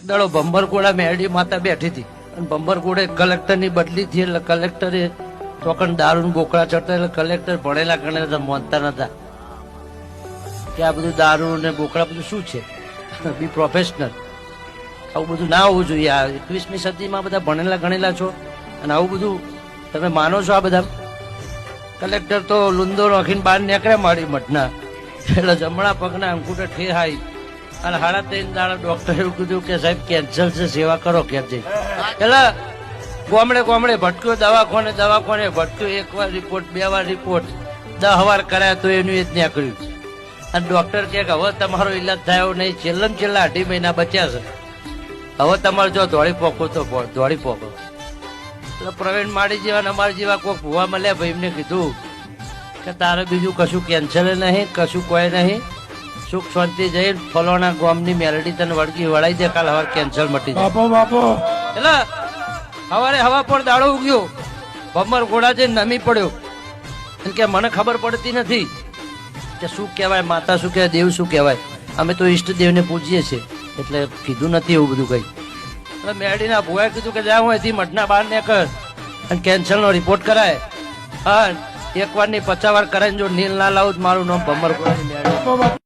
દાડો ભંભરગોળા મેરડી માતા બેઠી હતી અને ભંભરગોળે કલેક્ટરની બદલી થઈ એટલે કલેક્ટરે ચોકન દારૂ બોકડા ચડતા એટલે કલેક્ટર ભણેલા ગણેલા માનતા નતા કે આ બધું દારૂ ને બોકડા બધું શું છે, બી પ્રોફેશનલ, આવું બધું ના હોવું જોઈએ. આ 21મી સદીમાં બધા ભણેલા ગણેલા છો અને આવું બધું તમે માનો છો? આ બધા કલેક્ટર તો લુંદો રાખીને બહાર નીકળ્યા મારી મઠના એટલે જમણા પગના અંગૂઠે ઠેહાઈ અને 3.5 દાડા ડોક્ટર એવું કીધું કે સાહેબ કેન્સર છે, સેવા કરો ઘેર જઈ. એટલે ગામડે ગામડે ભટક્યો, દવાખાને ભટક્યો, 1 વાર રિપોર્ટ 2 વાર રિપોર્ટ 10 વાર કરાયા તો એનું એ જ નીકળ્યું. અને ડોક્ટર કે હવે તમારો ઈલાજ થયો નહીં, છેલ્લા 2.5 મહિના બચ્યા છે, હવે તમારે જો દોડી પોકો તો દોડી પોકો. એટલે પ્રવીણ માળી જેવા ને અમારા જેવા કોઈ ભૂવા મળ્યા ભાઈ, એમને કીધું કે તારે બીજું કશું કેન્સર નહીં, કશું કોઈ નહીં, સુખ શાંતિ જઈ ફલોણા ગામની મેલડી તને વળગી વળાઈ દે, કાલ હવે કેન્સર મટી જાય. એટલે સવારે હવા પર દાડો ઉગ્યો, ભંભરગોળા જઈને નમી પડ્યો કે મને ખબર પડતી નથી કે શું કહેવાય, માતા શું કહેવાય, દેવ શું કહેવાય. અમે તો ઈષ્ટદેવને પૂજીએ છીએ એટલે કીધું નથી એવું બધું કઈ. એટલે મેરડીના ભુવાએ કીધું કે જા હું અહીંથી મઠના બહાર નીકળ અને કેન્સરનો રિપોર્ટ કરાય. હા, 1 વાર ની 50 વાર કરાય, જો નીલ ના લાવું મારું નામ ભંભરગોળાની મેરડી.